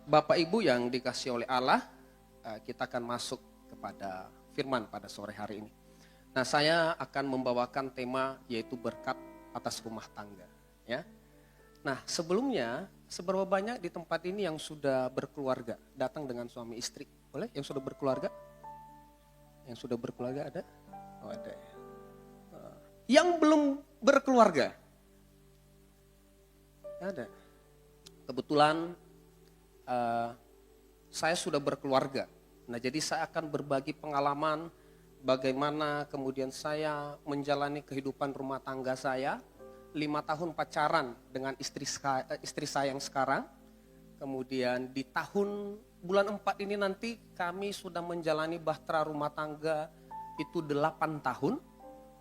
Bapak Ibu yang dikasihi oleh Allah, kita akan masuk kepada firman pada sore hari ini. Nah, saya akan membawakan tema yaitu berkat atas rumah tangga. Ya. Nah, sebelumnya seberapa banyak di tempat ini yang sudah berkeluarga, datang dengan suami istri? Boleh? Yang sudah berkeluarga? Yang sudah berkeluarga ada? Oh, ada ya. Yang belum berkeluarga? Ada. Kebetulan saya sudah berkeluarga. Nah, jadi saya akan berbagi pengalaman bagaimana kemudian saya menjalani kehidupan rumah tangga saya. 5 tahun pacaran dengan istri saya yang sekarang. Kemudian di bulan 4 ini nanti kami sudah menjalani bahtera rumah tangga itu 8 tahun.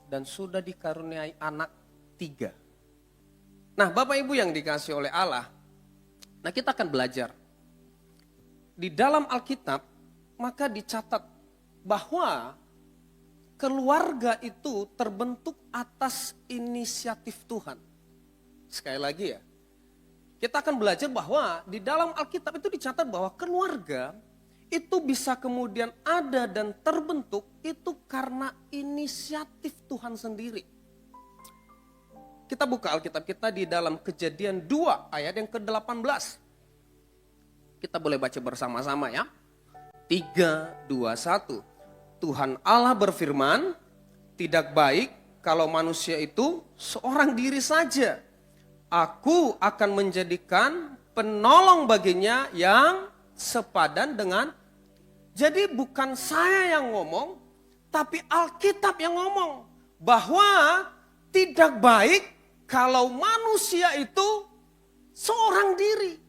Dan sudah dikaruniai anak 3. Nah, Bapak Ibu yang dikasihi oleh Allah, nah kita akan belajar. Di dalam Alkitab, maka dicatat bahwa keluarga itu terbentuk atas inisiatif Tuhan. Sekali lagi ya, kita akan belajar bahwa di dalam Alkitab itu dicatat bahwa keluarga itu bisa kemudian ada dan terbentuk itu karena inisiatif Tuhan sendiri. Kita buka Alkitab kita di dalam Kejadian 2 ayat yang ke-18. Kita boleh baca bersama-sama ya. 3, 2, 1. Tuhan Allah berfirman, tidak baik kalau manusia itu seorang diri saja. Aku akan menjadikan penolong baginya yang sepadan dengan. Jadi bukan saya yang ngomong, tapi Alkitab yang ngomong. Bahwa tidak baik kalau manusia itu seorang diri.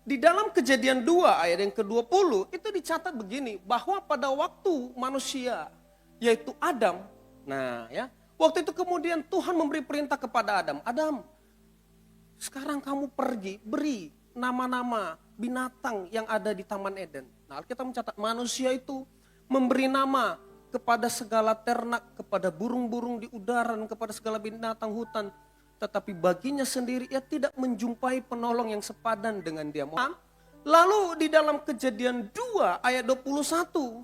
Di dalam Kejadian 2 ayat yang ke-20 itu dicatat begini, bahwa pada waktu manusia yaitu Adam, nah ya, waktu itu kemudian Tuhan memberi perintah kepada Adam, Adam, sekarang kamu pergi beri nama-nama binatang yang ada di Taman Eden. Nah, Alkitab mencatat manusia itu memberi nama kepada segala ternak, kepada burung-burung di udara, dan kepada segala binatang hutan. Tetapi baginya sendiri ia tidak menjumpai penolong yang sepadan dengan dia. Lalu di dalam Kejadian 2 ayat 21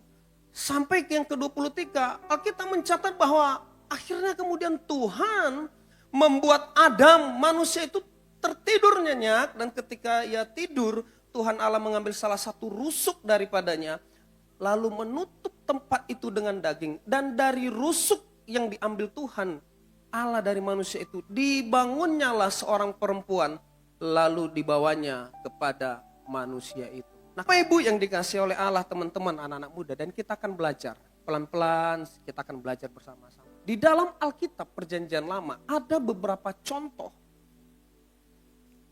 sampai yang ke-23, Alkitab mencatat bahwa akhirnya kemudian Tuhan membuat Adam, manusia itu tertidur nyenyak, dan ketika ia tidur, Tuhan Allah mengambil salah satu rusuk daripadanya, lalu menutup tempat itu dengan daging. Dan dari rusuk yang diambil Tuhan Allah dari manusia itu, dibangunnyalah seorang perempuan, lalu dibawanya kepada manusia itu. Nah, Bapak Ibu yang dikasihi oleh Allah, teman-teman, anak-anak muda, dan kita akan belajar pelan-pelan, kita akan belajar bersama-sama. Di dalam Alkitab Perjanjian Lama ada beberapa contoh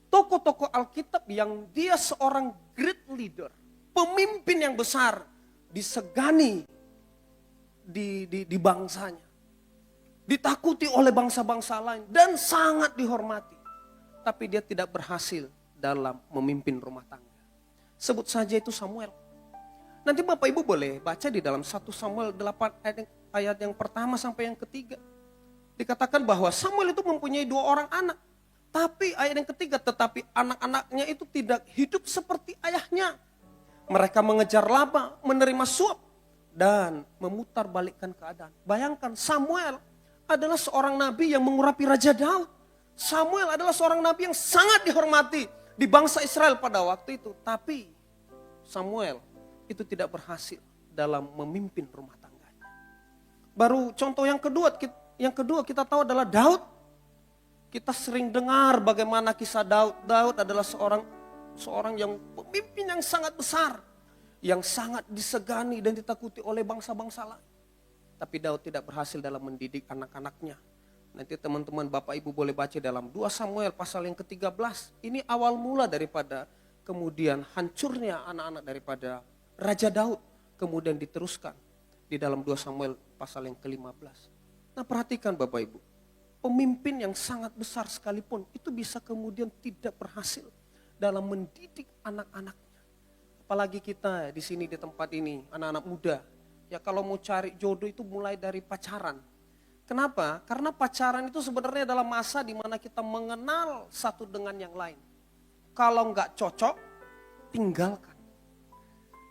tokoh-tokoh Alkitab yang dia seorang great leader, pemimpin yang besar, disegani di bangsanya, ditakuti oleh bangsa-bangsa lain, dan sangat dihormati. Tapi dia tidak berhasil dalam memimpin rumah tangga. Sebut saja itu Samuel. Nanti Bapak Ibu boleh baca di dalam 1 Samuel 8 ayat yang pertama sampai yang ketiga. Dikatakan bahwa Samuel itu mempunyai 2 orang anak. Tapi ayat yang ketiga, tetapi anak-anaknya itu tidak hidup seperti ayahnya. Mereka mengejar laba, menerima suap, dan memutarbalikkan keadaan. Bayangkan, Samuel adalah seorang nabi yang mengurapi Raja Daud. Samuel adalah seorang nabi yang sangat dihormati di bangsa Israel pada waktu itu. Tapi Samuel itu tidak berhasil dalam memimpin rumah tangganya. Baru contoh yang kedua kita tahu adalah Daud. Kita sering dengar bagaimana kisah Daud. Daud adalah seorang yang pemimpin yang sangat besar, yang sangat disegani dan ditakuti oleh bangsa-bangsa lain. Tapi Daud tidak berhasil dalam mendidik anak-anaknya. Nanti teman-teman Bapak Ibu boleh baca dalam 2 Samuel pasal yang ke-13. Ini awal mula daripada kemudian hancurnya anak-anak daripada Raja Daud. Kemudian diteruskan di dalam 2 Samuel pasal yang ke-15. Nah, perhatikan Bapak Ibu. Pemimpin yang sangat besar sekalipun itu bisa kemudian tidak berhasil dalam mendidik anak-anaknya. Apalagi kita di sini di tempat ini, anak-anak muda. Ya, kalau mau cari jodoh itu mulai dari pacaran. Kenapa? Karena pacaran itu sebenarnya adalah masa di mana kita mengenal satu dengan yang lain. Kalau nggak cocok, tinggalkan.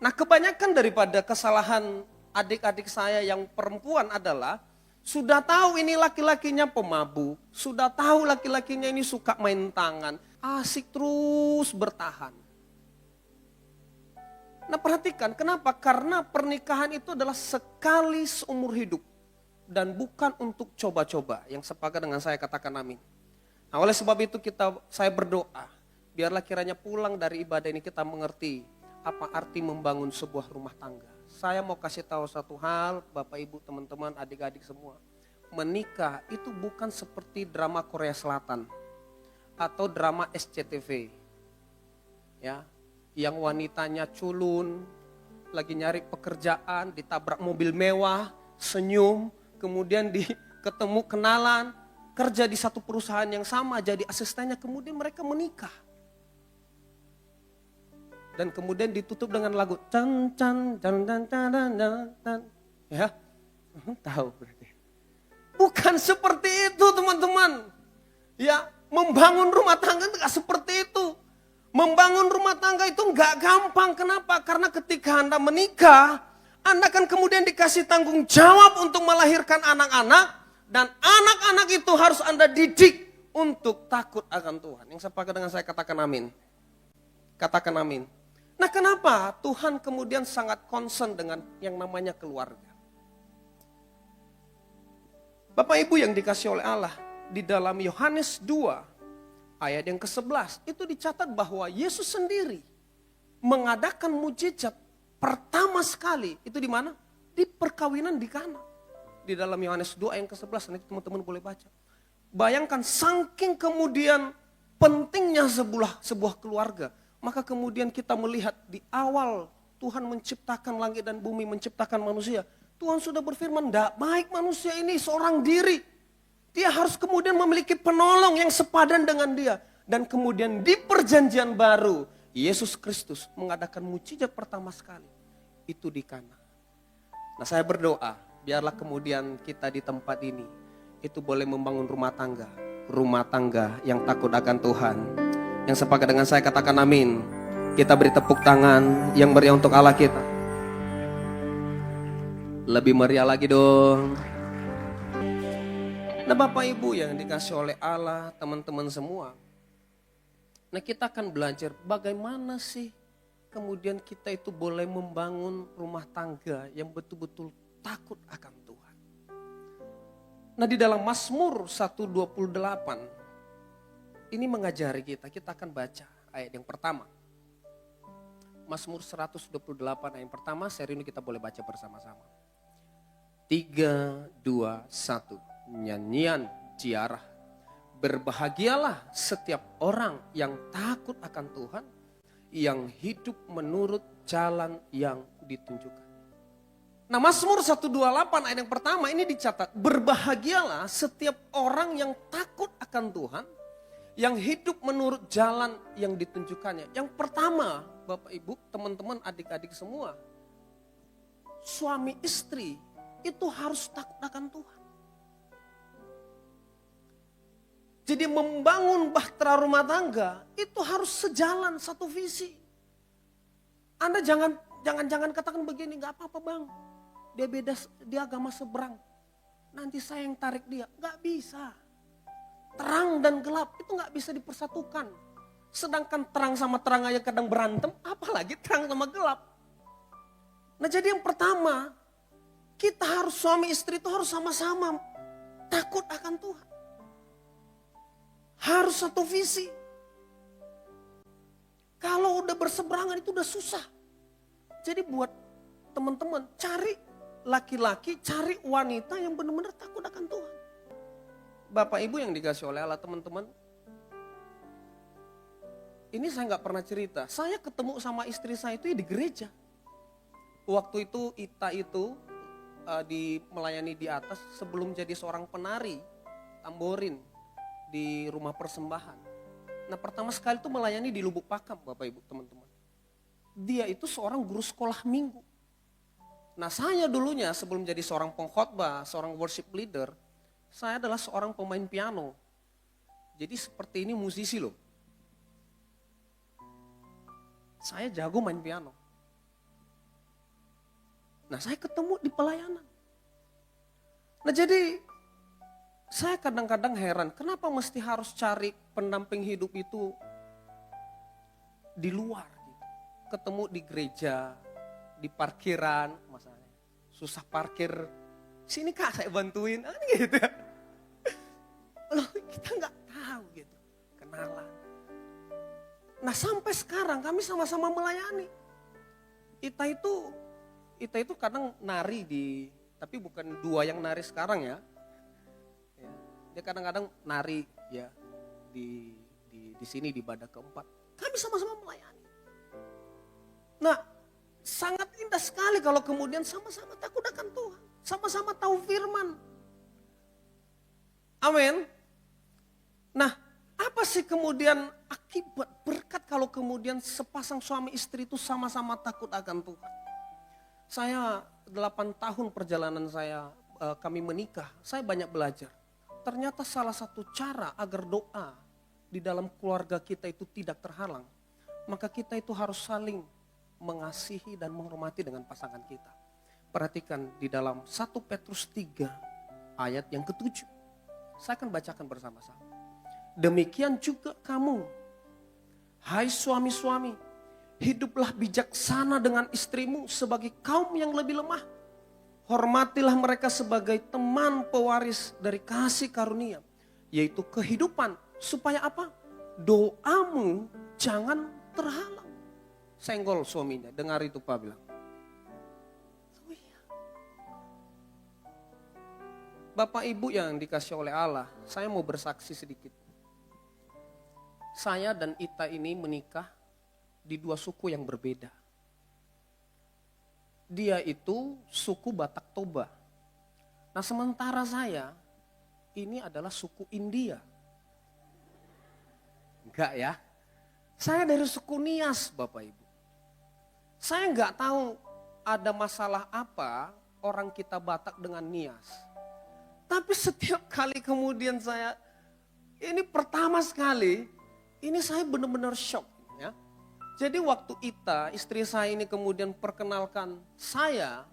Nah, kebanyakan daripada kesalahan adik-adik saya yang perempuan adalah sudah tahu ini laki-lakinya pemabuk, sudah tahu laki-lakinya ini suka main tangan, asik terus bertahan. Nah, perhatikan kenapa? Karena pernikahan itu adalah sekali seumur hidup dan bukan untuk coba-coba. Yang sepakat dengan saya katakan amin. Nah, oleh sebab itu saya berdoa, biarlah kiranya pulang dari ibadah ini kita mengerti apa arti membangun sebuah rumah tangga. Saya mau kasih tahu satu hal, Bapak Ibu, teman-teman, adik-adik semua. Menikah itu bukan seperti drama Korea Selatan atau drama SCTV. Ya, yang wanitanya culun, lagi nyari pekerjaan, ditabrak mobil mewah, senyum, kemudian ketemu kenalan, kerja di satu perusahaan yang sama, jadi asistennya, kemudian mereka menikah. Dan kemudian ditutup dengan lagu can can can can can can can. Ya, tahu berarti. Bukan seperti itu, teman-teman. Ya, membangun rumah tangga enggak seperti itu. Membangun rumah tangga itu enggak gampang. Kenapa? Karena ketika Anda menikah, Anda kan kemudian dikasih tanggung jawab untuk melahirkan anak-anak, dan anak-anak itu harus Anda didik untuk takut akan Tuhan. Yang sepakat dengan saya katakan amin. Katakan amin. Nah, kenapa Tuhan kemudian sangat concern dengan yang namanya keluarga? Bapak Ibu yang dikasih oleh Allah, di dalam Yohanes 2 ayat yang ke-11 itu dicatat bahwa Yesus sendiri mengadakan mujizat pertama sekali. Itu di mana? Di perkawinan di Kana. Di dalam Yohanes 2 ayat yang ke-11, nanti teman-teman boleh baca. Bayangkan saking kemudian pentingnya sebuah keluarga. Maka kemudian kita melihat di awal Tuhan menciptakan langit dan bumi, menciptakan manusia. Tuhan sudah berfirman, tidak baik manusia ini seorang diri. Dia harus kemudian memiliki penolong yang sepadan dengan dia. Dan kemudian di perjanjian baru, Yesus Kristus mengadakan mujizat pertama sekali. Itu di Kana. Nah, saya berdoa, biarlah kemudian kita di tempat ini, itu boleh membangun rumah tangga. Rumah tangga yang takut akan Tuhan. Yang sepakat dengan saya katakan amin. Kita beri tepuk tangan yang meriah untuk Allah kita. Lebih meriah lagi dong. Nah, Bapak Ibu yang dikasih oleh Allah, teman-teman semua. Nah, kita akan belajar bagaimana sih kemudian kita itu boleh membangun rumah tangga yang betul-betul takut akan Tuhan. Nah, di dalam Mazmur 128 ini mengajari kita akan baca ayat yang pertama. Mazmur 128 ayat yang pertama, seri ini kita boleh baca bersama-sama. 3, 2, 1. Nyanyian ziarah. Berbahagialah setiap orang yang takut akan Tuhan, yang hidup menurut jalan yang ditunjukkan. Nah, Mazmur 128 ayat yang pertama ini dicatat, berbahagialah setiap orang yang takut akan Tuhan, yang hidup menurut jalan yang ditunjukkannya. Yang pertama, Bapak Ibu, teman-teman, adik-adik semua, suami istri itu harus takut akan Tuhan. Jadi membangun bahtera rumah tangga itu harus sejalan, satu visi. Anda jangan katakan begini, nggak apa-apa bang, dia beda, dia agama seberang, nanti saya yang tarik dia, nggak bisa. Terang dan gelap itu nggak bisa dipersatukan. Sedangkan terang sama terang aja kadang berantem, apalagi terang sama gelap. Nah, jadi yang pertama, kita harus suami istri itu harus sama-sama takut akan Tuhan. Harus satu visi. Kalau udah berseberangan itu udah susah. Jadi buat teman-teman, cari laki-laki, cari wanita yang benar-benar takut akan Tuhan. Bapak Ibu yang dikasih oleh Allah, teman-teman. Ini saya nggak pernah cerita. Saya ketemu sama istri saya itu di gereja. Waktu itu Ita itu melayani di atas sebelum jadi seorang penari tamborin di rumah persembahan. Nah, pertama sekali itu melayani di Lubuk Pakam, Bapak Ibu, teman-teman. Dia itu seorang guru sekolah minggu. Nah, saya dulunya sebelum jadi seorang pengkhotbah, seorang worship leader, saya adalah seorang pemain piano. Jadi seperti ini musisi loh. saya jago main piano. Nah saya ketemu di pelayanan. Nah jadi saya kadang-kadang heran kenapa mesti harus cari pendamping hidup itu di luar gitu. Ketemu di gereja, di parkiran, masalahnya susah parkir. Sini Kak saya bantuin, gitu. Loh kita nggak tahu gitu, kenalan. Nah sampai sekarang kami sama-sama melayani. Ita itu kadang nari tapi bukan dua yang nari sekarang ya. Dia kadang-kadang nari ya di sini di Badak Keempat. Kami sama-sama melayani. Nah sangat indah sekali kalau kemudian sama-sama takut akan Tuhan. Sama-sama tahu firman. Amin. Nah, apa sih kemudian akibat berkat kalau kemudian sepasang suami istri itu sama-sama takut akan Tuhan? Saya 8 tahun perjalanan kami menikah, saya banyak belajar. Ternyata salah satu cara agar doa di dalam keluarga kita itu tidak terhalang, maka kita itu harus saling mengasihi dan menghormati dengan pasangan kita. Perhatikan di dalam 1 Petrus 3 ayat yang ke-7. Saya akan bacakan bersama-sama. Demikian juga kamu, hai suami-suami, hiduplah bijaksana dengan istrimu sebagai kaum yang lebih lemah. Hormatilah mereka sebagai teman pewaris dari kasih karunia, yaitu kehidupan. Supaya apa? Doamu jangan terhalang. Senggol suaminya, dengar itu Pak bilang. Bapak Ibu yang dikasih oleh Allah, saya mau bersaksi sedikit. Saya dan Ita ini menikah di 2 suku yang berbeda. Dia itu suku Batak Toba. Nah sementara saya, ini adalah suku India. Enggak ya, saya dari suku Nias Bapak Ibu. Saya enggak tahu ada masalah apa orang kita Batak dengan Nias. Tapi setiap kali kemudian ini pertama sekali, ini saya benar-benar shock. Ya. Jadi waktu Ita, istri saya ini kemudian perkenalkan saya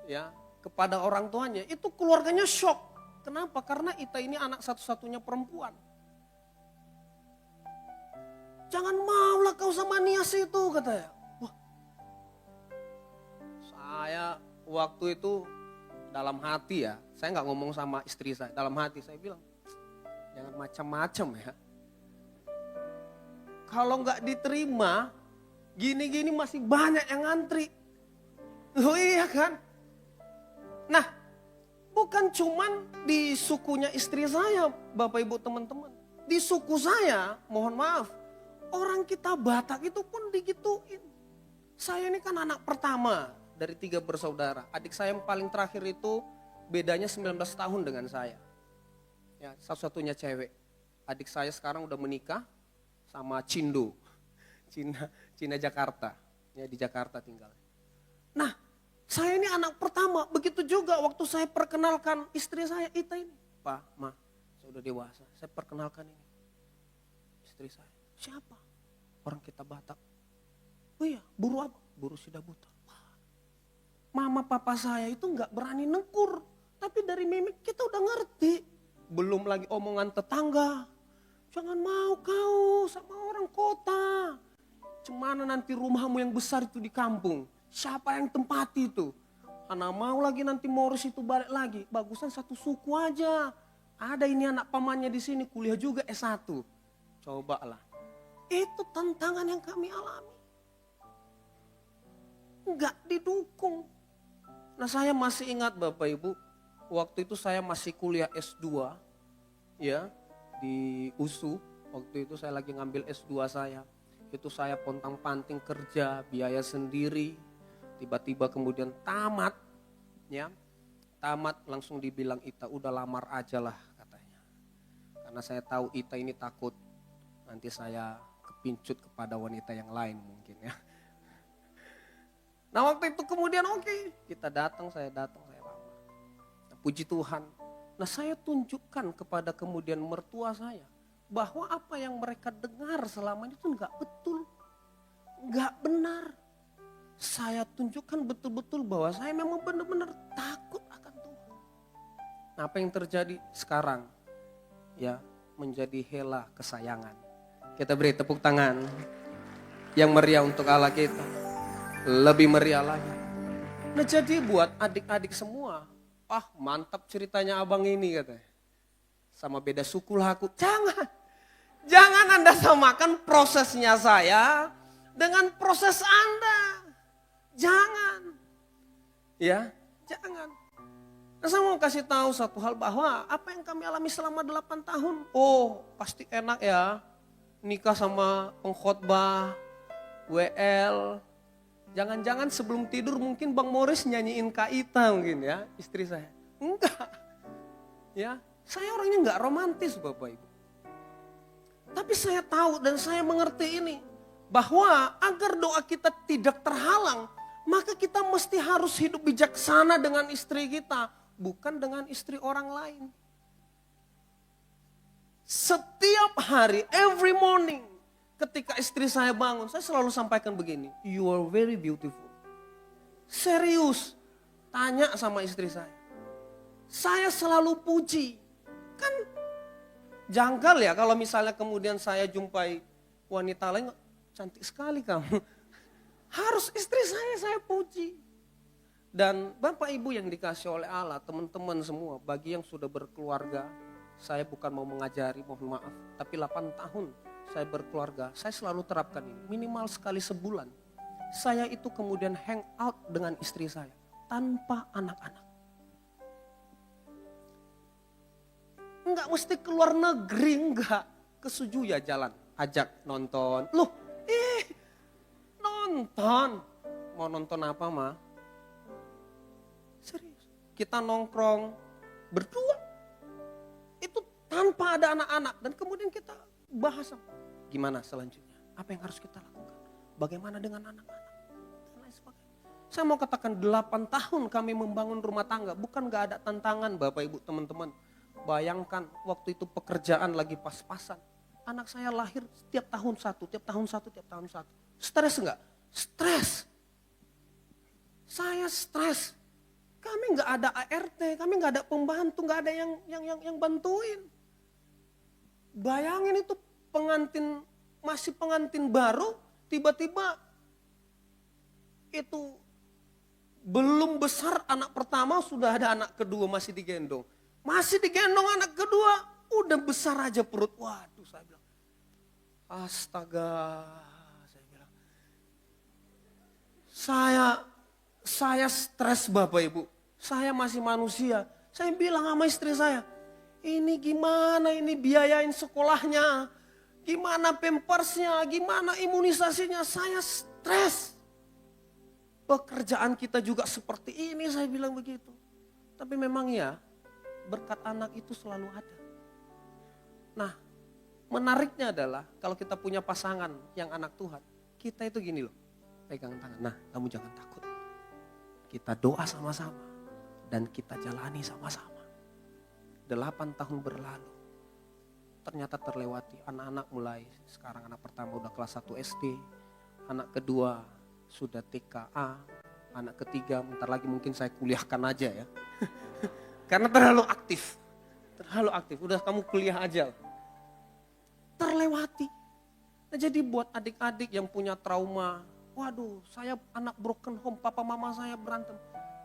ya kepada orang tuanya, itu keluarganya shock. Kenapa? Karena Ita ini anak satu-satunya perempuan. Jangan maulah kau sama Nias itu katanya. Wah, saya waktu itu dalam hati ya, saya nggak ngomong sama istri saya, dalam hati saya bilang, jangan macam-macam ya. Kalau nggak diterima, gini-gini masih banyak yang ngantri. Oh iya kan? Nah, bukan cuman di sukunya istri saya, Bapak Ibu teman-teman. Di suku saya, mohon maaf, orang kita Batak itu pun digituin. Saya ini kan anak pertama dari 3 bersaudara. Adik saya yang paling terakhir itu bedanya 19 tahun dengan saya. Ya, satu-satunya cewek. Adik saya sekarang udah menikah sama Cindo. Cina Jakarta. Ya, di Jakarta tinggal. Nah, saya ini anak pertama. Begitu juga waktu saya perkenalkan istri saya, Ita ini. Pak, Ma, saya udah dewasa. Saya perkenalkan ini. Istri saya. Siapa? Orang kita Batak. Oh iya, buru apa? Buru Sidabuta. Mama papa saya itu nggak berani negur, tapi dari mimik kita udah ngerti. Belum lagi omongan tetangga, jangan mau kau sama orang kota. Cemana nanti rumahmu yang besar itu di kampung, siapa yang tempati itu? Anak mau lagi nanti Morris itu balik lagi, bagusan satu suku aja. Ada ini anak pamannya di sini kuliah juga S1. Cobalah, itu tantangan yang kami alami. Nggak didukung. Nah saya masih ingat Bapak Ibu, waktu itu saya masih kuliah S2 ya di USU. Waktu itu saya lagi ngambil S2 saya. Itu saya pontang-panting kerja, biaya sendiri. Tiba-tiba kemudian tamat ya. Tamat langsung dibilang Ita udah lamar aja lah katanya. Karena saya tahu Ita ini takut nanti saya kepincut kepada wanita yang lain mungkin ya. Nah waktu itu kemudian oke, kita datang, saya lamar. Nah, puji Tuhan. Nah saya tunjukkan kepada kemudian mertua saya bahwa apa yang mereka dengar selama ini itu enggak betul. saya tunjukkan betul-betul bahwa saya memang benar-benar takut akan Tuhan. Nah, apa yang terjadi sekarang? Ya, menjadi hela kesayangan. Kita beri tepuk tangan yang meriah untuk Allah kita. Lebih meriah lagi. Nah, jadi buat adik-adik semua, mantap ceritanya abang ini katanya. Sama beda suku lah aku. Jangan Anda samakan prosesnya saya dengan proses Anda. Jangan. Ya, jangan. Nah, saya mau kasih tahu satu hal bahwa apa yang kami alami selama 8 tahun. Oh, pasti enak ya. Nikah sama pengkhotbah, WL. Jangan-jangan sebelum tidur mungkin Bang Morris nyanyiin Kak Ita mungkin ya, istri saya. Enggak. Ya, saya orangnya enggak romantis Bapak Ibu. Tapi saya tahu dan saya mengerti ini. Bahwa agar doa kita tidak terhalang, maka kita mesti harus hidup bijaksana dengan istri kita. Bukan dengan istri orang lain. Setiap hari, every morning, ketika istri saya bangun, saya selalu sampaikan begini. You are very beautiful. Serius, tanya sama istri saya. Saya selalu puji. Kan janggal ya kalau misalnya kemudian saya jumpai wanita lain, cantik sekali kamu. Harus istri saya puji. Dan Bapak Ibu yang dikasih oleh Allah, teman-teman semua, bagi yang sudah berkeluarga, saya bukan mau mengajari, mohon maaf. Tapi 8 tahun saya berkeluarga, saya selalu terapkan ini. Minimal sekali sebulan, saya itu kemudian hang out dengan istri saya, tanpa anak-anak. Enggak mesti keluar negeri, enggak. Kesuju ya jalan, ajak nonton. Loh, nonton. Mau nonton apa, Ma? Serius. Kita nongkrong berdua. Itu tanpa ada anak-anak. Dan kemudian kita bahas. Gimana selanjutnya? Apa yang harus kita lakukan? Bagaimana dengan anak-anak? Dan lain sebagainya. Saya mau katakan 8 tahun kami membangun rumah tangga. Bukan gak ada tantangan Bapak Ibu teman-teman. Bayangkan waktu itu pekerjaan lagi pas-pasan. Anak saya lahir tiap tahun satu. Stres enggak? Stres. Saya stres. Kami enggak ada ART, kami enggak ada pembantu, enggak ada yang bantuin. Bayangin itu masih pengantin baru, tiba-tiba itu belum besar anak pertama sudah ada anak kedua masih digendong. Masih digendong anak kedua, udah besar aja perut. Waduh, saya bilang, astaga, saya bilang. Saya stres Bapak Ibu, saya masih manusia. Saya bilang sama istri saya, ini gimana ini biayain sekolahnya, gimana pampersnya, gimana imunisasinya, saya stres. Pekerjaan kita juga seperti ini, saya bilang begitu. Tapi memang ya, berkat anak itu selalu ada. Nah, menariknya adalah kalau kita punya pasangan yang anak Tuhan, kita itu gini loh, pegang tangan. Nah, kamu jangan takut. Kita doa sama-sama dan kita jalani sama-sama. 8 tahun berlalu, ternyata terlewati. Anak-anak mulai, sekarang anak pertama udah kelas 1 SD, anak kedua sudah TKA, anak ketiga bentar lagi mungkin saya kuliahkan aja ya. Karena terlalu aktif, udah kamu kuliah aja. Terlewati. Nah, jadi buat adik-adik yang punya trauma, waduh saya anak broken home, papa mama saya berantem.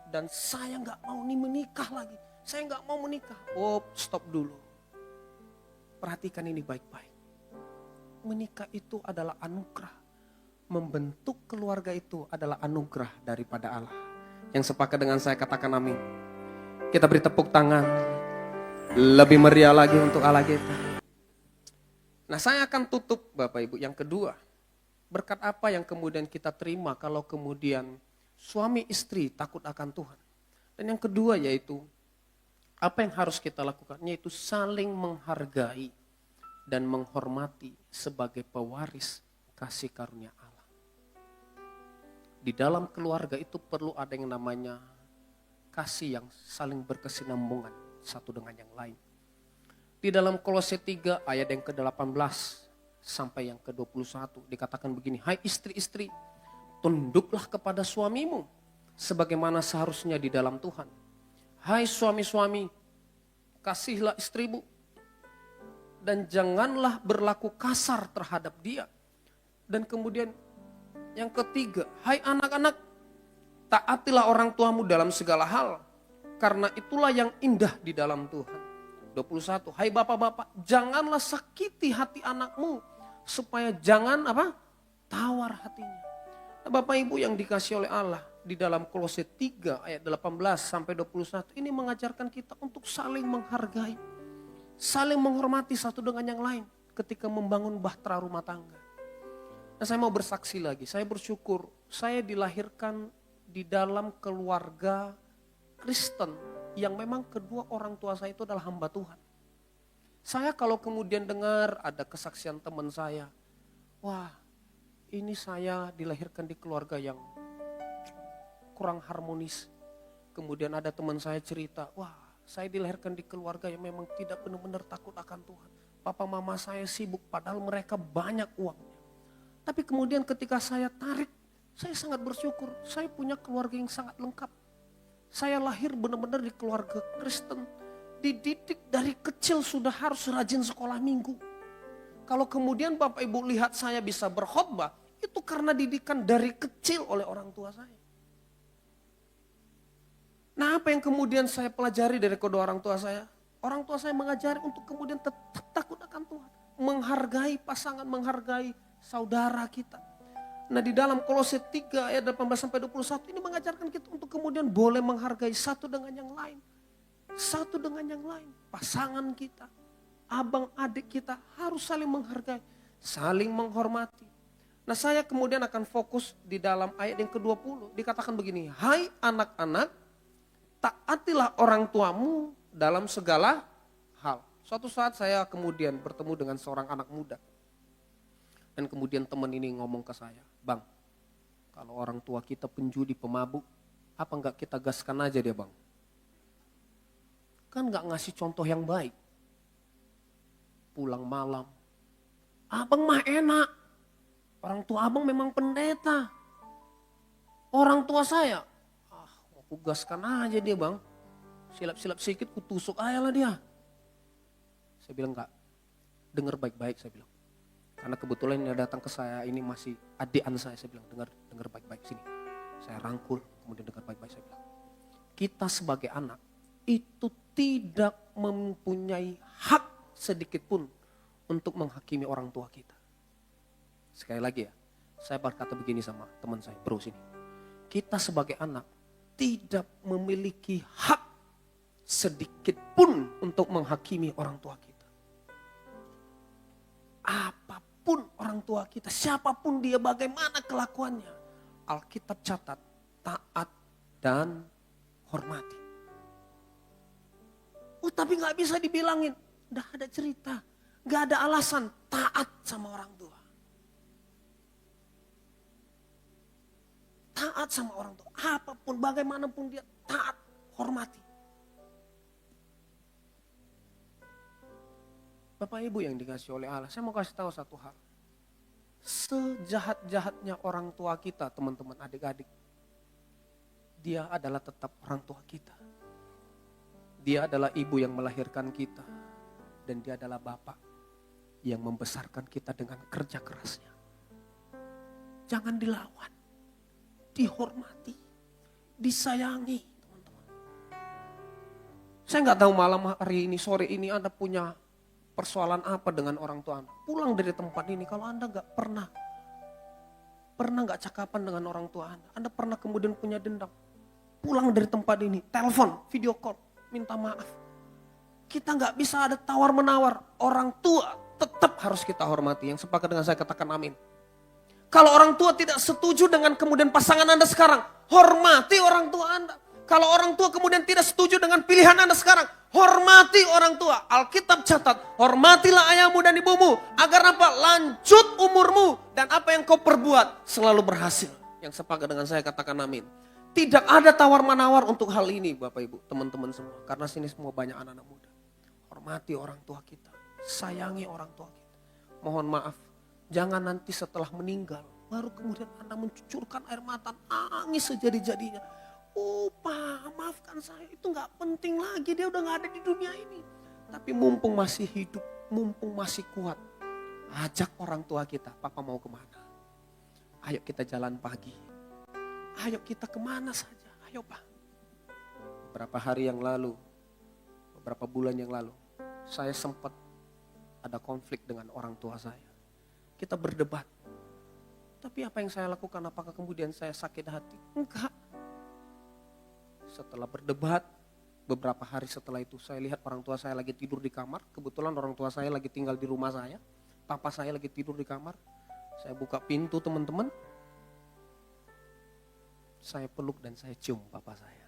Dan saya gak mau nih menikah lagi, saya gak mau menikah. Oh, stop dulu. Perhatikan ini baik-baik. Menikah itu adalah anugerah. Membentuk keluarga itu adalah anugerah daripada Allah. Yang sepakat dengan saya katakan amin. Kita beri tepuk tangan, lebih meriah lagi untuk Allah kita. Nah, saya akan tutup Bapak Ibu. Yang kedua, berkat apa yang kemudian kita terima kalau kemudian suami istri takut akan Tuhan. Dan yang kedua yaitu, apa yang harus kita lakukan? Yaitu saling menghargai dan menghormati sebagai pewaris kasih karunia Allah. Di dalam keluarga itu perlu ada yang namanya kasih yang saling berkesinambungan satu dengan yang lain. Di dalam Kolose 3 ayat yang ke-18 sampai yang ke-21 dikatakan begini, hai istri-istri, tunduklah kepada suamimu sebagaimana seharusnya di dalam Tuhan. Hai suami-suami, kasihilah istrimu dan janganlah berlaku kasar terhadap dia. Dan kemudian yang ketiga, hai anak-anak, taatilah orang tuamu dalam segala hal, karena itulah yang indah di dalam Tuhan. 21, hai bapak-bapak, janganlah sakiti hati anakmu, supaya jangan tawar hatinya. Nah, Bapak Ibu yang dikasih oleh Allah, di dalam Kolose 3 ayat 18 sampai 21 ini mengajarkan kita untuk saling menghargai, saling menghormati satu dengan yang lain ketika membangun bahtera rumah tangga. Nah, saya mau bersaksi lagi, saya bersyukur saya dilahirkan di dalam keluarga Kristen yang memang kedua orang tua saya itu adalah hamba Tuhan. Saya kalau kemudian dengar ada kesaksian teman saya, wah ini saya dilahirkan di keluarga yang kurang harmonis. Kemudian ada teman saya cerita, wah saya dilahirkan di keluarga yang memang tidak benar-benar takut akan Tuhan. Papa mama saya sibuk padahal mereka banyak uangnya. Tapi kemudian ketika saya tarik, saya sangat bersyukur. Saya punya keluarga yang sangat lengkap. Saya lahir benar-benar di keluarga Kristen. Dididik dari kecil sudah harus rajin sekolah minggu. Kalau kemudian Bapak Ibu lihat saya bisa berkhotbah, itu karena didikan dari kecil oleh orang tua saya. Nah, apa yang kemudian saya pelajari dari kedua orang tua saya? Orang tua saya mengajari untuk kemudian tetap takut akan Tuhan. Menghargai pasangan, menghargai saudara kita. Nah, di dalam Kolose 3 ayat 18 sampai 21 ini mengajarkan kita untuk kemudian boleh menghargai satu dengan yang lain. Satu dengan yang lain. Pasangan kita, abang adik kita harus saling menghargai, saling menghormati. Nah, saya kemudian akan fokus di dalam ayat yang ke-20. Dikatakan begini, hai anak-anak, taatilah orang tuamu dalam segala hal. Suatu saat saya kemudian bertemu dengan seorang anak muda. Dan kemudian teman ini ngomong ke saya, bang, kalau orang tua kita penjudi, pemabuk, apa enggak kita gaskan aja dia bang? Kan enggak ngasih contoh yang baik. Pulang malam, abang mah enak. Orang tua abang memang pendeta. Orang tua saya, aku gaskan aja dia bang. Silap-silap sedikit kutusuk aja lah dia. Saya bilang enggak, dengar baik-baik saya bilang. Karena kebetulan yang datang ke saya ini masih adikan saya bilang dengar baik-baik sini. Saya rangkul, kemudian dengar baik-baik saya bilang. Kita sebagai anak itu tidak mempunyai hak sedikit pun untuk menghakimi orang tua kita. Sekali lagi ya, saya berkata begini sama teman saya, bro sini. Kita sebagai anak tidak memiliki hak sedikit pun untuk menghakimi orang tua kita. Apapun orang tua kita, siapapun dia, bagaimana kelakuannya, Alkitab catat, taat dan hormati. Oh tapi gak bisa dibilangin, udah ada cerita, gak ada alasan taat sama orang tua. Taat sama orang tua, apapun, bagaimanapun dia taat, hormati. Bapak Ibu yang dikasih oleh Allah, saya mau kasih tahu satu hal. Sejahat-jahatnya orang tua kita, teman-teman, adik-adik, dia adalah tetap orang tua kita. Dia adalah ibu yang melahirkan kita, dan dia adalah bapak yang membesarkan kita dengan kerja kerasnya. Jangan dilawan, dihormati, disayangi, teman-teman. Saya nggak tahu malam hari ini, sore ini Anda punya persoalan apa dengan orang tua Anda. Pulang dari tempat ini, kalau Anda nggak pernah nggak cakapan dengan orang tua Anda pernah kemudian punya dendam. Pulang dari tempat ini, telepon, video call, minta maaf. Kita nggak bisa ada tawar menawar. Orang tua tetap harus kita hormati. Yang sepakat dengan saya katakan amin. Kalau orang tua tidak setuju dengan kemudian pasangan Anda sekarang, hormati orang tua Anda. Kalau orang tua kemudian tidak setuju dengan pilihan Anda sekarang, hormati orang tua. Alkitab catat, hormatilah ayahmu dan ibumu. Agar apa? Lanjut umurmu. Dan apa yang kau perbuat selalu berhasil. Yang sepakat dengan saya katakan amin. Tidak ada tawar-menawar untuk hal ini Bapak Ibu, teman-teman semua. Karena sini semua banyak anak-anak muda. Hormati orang tua kita. Sayangi orang tua kita. Mohon maaf, jangan nanti setelah meninggal baru kemudian Anda mencucurkan air mata, nangis sejadi-jadinya. Oh Pak, maafkan saya, itu gak penting lagi, dia udah gak ada di dunia ini. Tapi mumpung masih hidup, mumpung masih kuat, ajak orang tua kita, Papa mau kemana? Ayo kita jalan pagi, ayo kita kemana saja, ayo Pak. Beberapa hari yang lalu, beberapa bulan yang lalu, saya sempat ada konflik dengan orang tua saya. Kita berdebat. Tapi apa yang saya lakukan? Apakah kemudian saya sakit hati? Enggak. Setelah berdebat, beberapa hari setelah itu saya lihat orang tua saya lagi tidur di kamar. Kebetulan orang tua saya lagi tinggal di rumah saya. Papa saya lagi tidur di kamar. Saya buka pintu teman-teman. Saya peluk dan saya cium papa saya.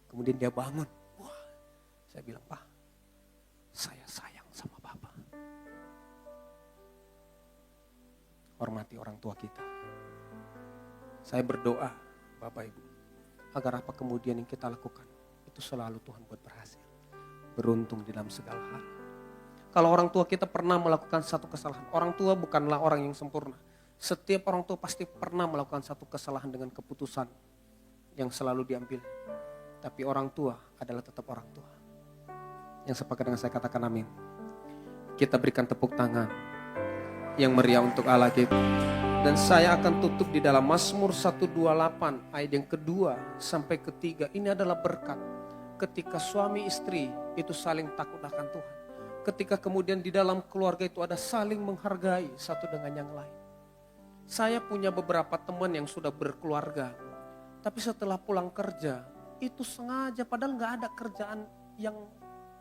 Kemudian dia bangun. Wah, saya bilang, Pak, saya sayang sama Papa. Hormati orang tua kita. Saya berdoa, Bapak Ibu, agar apa kemudian yang kita lakukan, itu selalu Tuhan buat berhasil. Beruntung di dalam segala hal. Kalau orang tua kita pernah melakukan satu kesalahan, orang tua bukanlah orang yang sempurna. Setiap orang tua pasti pernah melakukan satu kesalahan dengan keputusan yang selalu diambil. Tapi orang tua adalah tetap orang tua. Yang sepakat dengan saya katakan amin. Kita berikan tepuk tangan yang meriah untuk Allah kita. Dan saya akan tutup di dalam Mazmur 128 ayat yang kedua sampai ketiga. Ini adalah berkat ketika suami istri itu saling takut akan Tuhan. Ketika kemudian di dalam keluarga itu ada saling menghargai satu dengan yang lain. Saya punya beberapa teman yang sudah berkeluarga. Tapi setelah pulang kerja, itu sengaja padahal gak ada kerjaan yang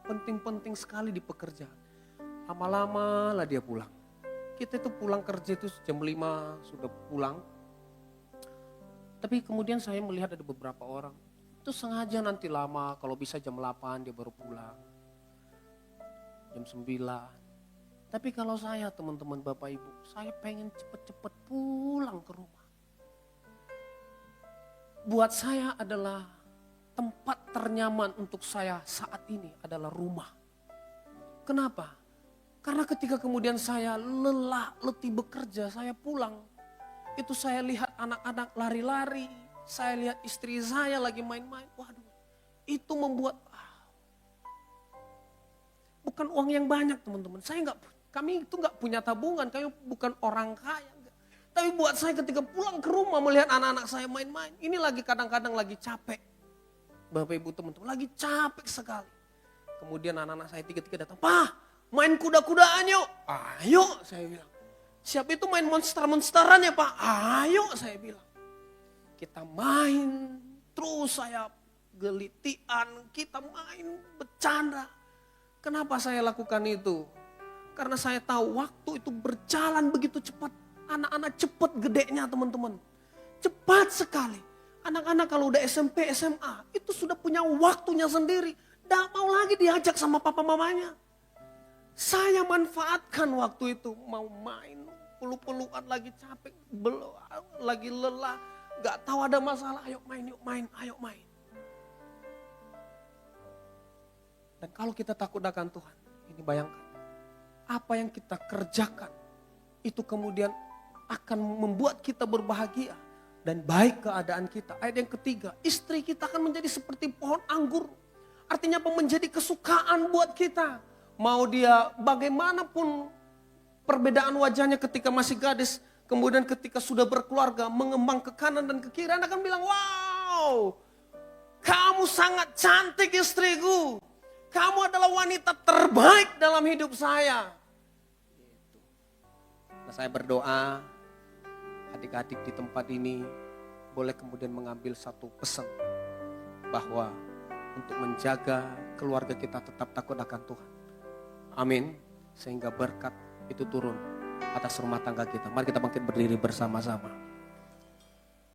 penting-penting sekali di pekerjaan. Lama-lama lah dia pulang. Kita itu pulang kerja itu jam 5 sudah pulang. Tapi kemudian saya melihat ada beberapa orang. Itu sengaja nanti lama, kalau bisa jam 8 dia baru pulang. Jam 9. Tapi kalau saya teman-teman Bapak Ibu, saya pengen cepet-cepet pulang ke rumah. Buat saya adalah tempat ternyaman untuk saya saat ini adalah rumah. Kenapa? Karena ketika kemudian saya lelah, letih bekerja, saya pulang. Itu saya lihat anak-anak lari-lari, saya lihat istri saya lagi main-main. Waduh, itu membuat, bukan uang yang banyak teman-teman. Kami itu nggak punya tabungan, kami bukan orang kaya. Tapi buat saya ketika pulang ke rumah melihat anak-anak saya main-main, ini lagi kadang-kadang lagi capek. Bapak Ibu teman-teman, lagi capek sekali. Kemudian anak-anak saya tiga-tiga datang, Pak, main kuda-kudaan yuk. Ayo, saya bilang. Siapa itu main monster-monsteran ya Pak? Ayo, saya bilang. Kita main, terus saya gelitian, kita main, bercanda. Kenapa saya lakukan itu? Karena saya tahu waktu itu berjalan begitu cepat. Anak-anak cepat gedenya teman-teman. Cepat sekali. Anak-anak kalau udah SMP, SMA itu sudah punya waktunya sendiri. Tidak mau lagi diajak sama papa mamanya. Saya manfaatkan waktu itu. Mau main, peluk-pelukan lagi capek, lagi lelah. Gak tahu ada masalah, ayo main, ayo main. Dan kalau kita takut akan Tuhan, ini bayangkan. Apa yang kita kerjakan itu kemudian akan membuat kita berbahagia dan baik keadaan kita. Ayat yang ketiga, istri kita akan menjadi seperti pohon anggur. Artinya apa? Menjadi kesukaan buat kita. Mau dia bagaimanapun perbedaan wajahnya ketika masih gadis, kemudian ketika sudah berkeluarga mengembang ke kanan dan ke kiri, Anda akan bilang, wow, kamu sangat cantik istriku. Kamu adalah wanita terbaik dalam hidup saya. Nah, saya berdoa adik-adik di tempat ini boleh kemudian mengambil satu pesan bahwa untuk menjaga keluarga kita tetap takut akan Tuhan. Amin. Sehingga berkat itu turun atas rumah tangga kita. Mari kita bangkit berdiri bersama-sama.